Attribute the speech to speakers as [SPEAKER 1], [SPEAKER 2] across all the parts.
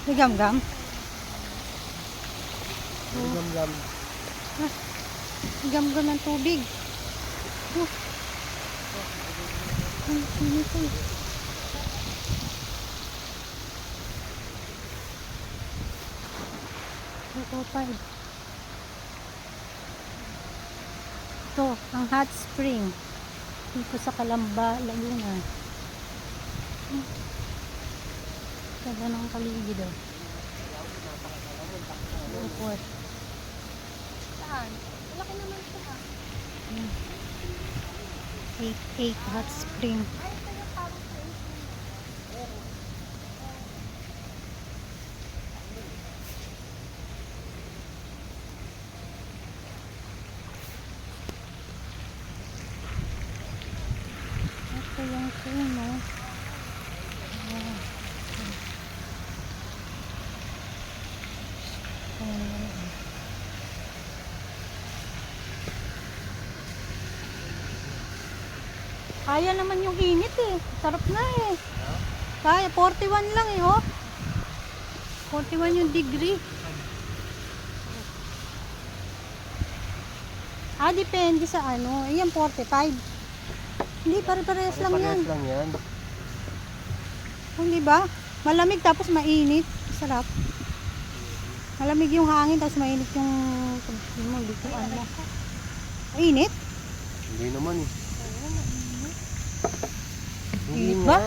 [SPEAKER 1] May gam-gam.
[SPEAKER 2] Gam-gam.
[SPEAKER 1] Gam-gam ng tubig. Ang init eh. Ito, ang hot spring dito sa Calamba, Laguna. Ganda ng paligid oh. Airport.
[SPEAKER 3] Saan? Malaki naman siya ha.
[SPEAKER 1] 8 hot spring.
[SPEAKER 3] Ay, ito yung parang sa
[SPEAKER 1] Ito yung puno. Kaya naman yung init eh. Sarap na eh. Kaya, 41 lang eh oh. 41 yung degree. Depende sa ano. Ayan, 45. Hindi, pare-parehas lang yan.
[SPEAKER 2] Parehas lang yan.
[SPEAKER 1] Hindi ba? Malamig tapos mainit. Sarap. Malamig yung hangin tapos mainit yung likuan mo. Mainit?
[SPEAKER 2] Hindi naman eh.
[SPEAKER 1] Init ba?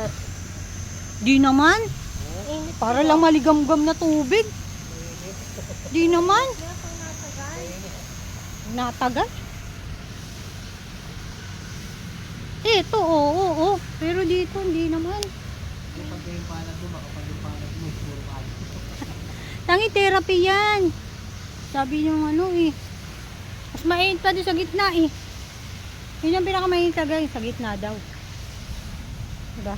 [SPEAKER 1] Di naman. Para lang maligam-gam na tubig. Di naman. Natagal? Ito, oo. Pero dito, hindi naman.
[SPEAKER 2] Kapag yung panad mo, makapag yung panad mo, puro kayo.
[SPEAKER 1] Tangi, therapy yan. Sabi yung ano eh. Mas mainit pa din sa gitna eh. Yun yung pinakamainit talaga sa gitna daw. Diba?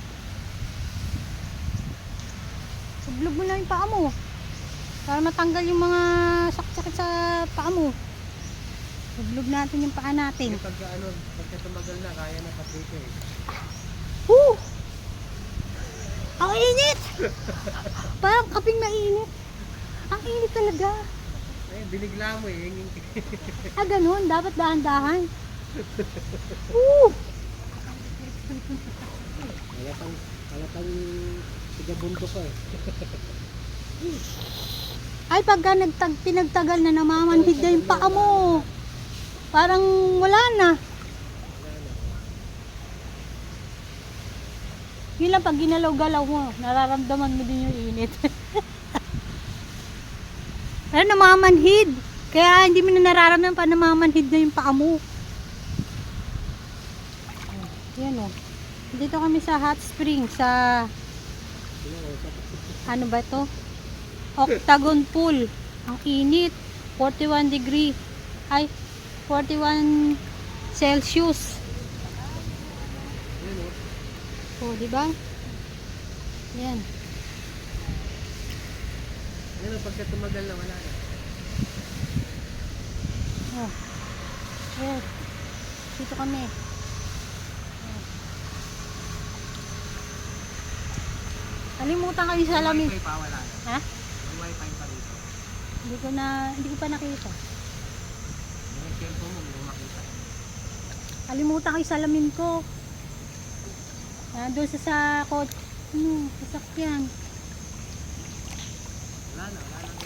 [SPEAKER 1] Sublog mo lang yung paa mo. Para matanggal yung mga sakit-sakit sa paa mo. Sublog natin yung paa natin.
[SPEAKER 2] Pagka tumagal na, kaya na patrito eh.
[SPEAKER 1] Woo! Ang init! Parang kaping mainit. Ang init talaga.
[SPEAKER 2] Eh, binigla mo eh.
[SPEAKER 1] Ganun. Dapat dahan-dahan. Woo!
[SPEAKER 2] Halatang tigabundo ka eh.
[SPEAKER 1] Ay, pagka pinagtagal na namamanhid na yung paa mo. Parang wala na. Yun lang, pag ginalaw-galaw mo, nararamdaman mo din yung init. Pero namamanhid. Kaya hindi mo na nararamdaman pa namamanhid na yung paa mo. Yan o. Dito kami sa hot spring, sa ano ba to? Octagon pool. Ang init. 41 degree. Ay, 41 Celsius. O, diba? Yan.
[SPEAKER 2] Ano, pagka tumagal na, wala na.
[SPEAKER 1] Oh. Ayan. Dito kami. Kalimutan kayo sa salamin.
[SPEAKER 2] May wifi pa, wala na.
[SPEAKER 1] Ha?
[SPEAKER 2] May wifi pa rito.
[SPEAKER 1] Hindi ko pa nakita.
[SPEAKER 2] Yung cellphone mo, hindi mo makita.
[SPEAKER 1] Kalimutan kayo sa salamin ko. Doon sa kotse. Sasakyan.
[SPEAKER 2] Wala na ngayon.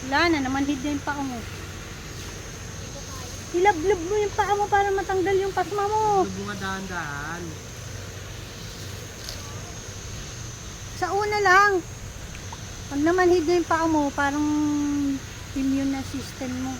[SPEAKER 1] Wala na, namanhid na yung paa mo. Ilablob mo yung paa mo para matanggal yung pasma mo.
[SPEAKER 2] Bunga dahan-dahan.
[SPEAKER 1] Sa una lang. Pag namanhid na yung paa mo, parang immune na system mo.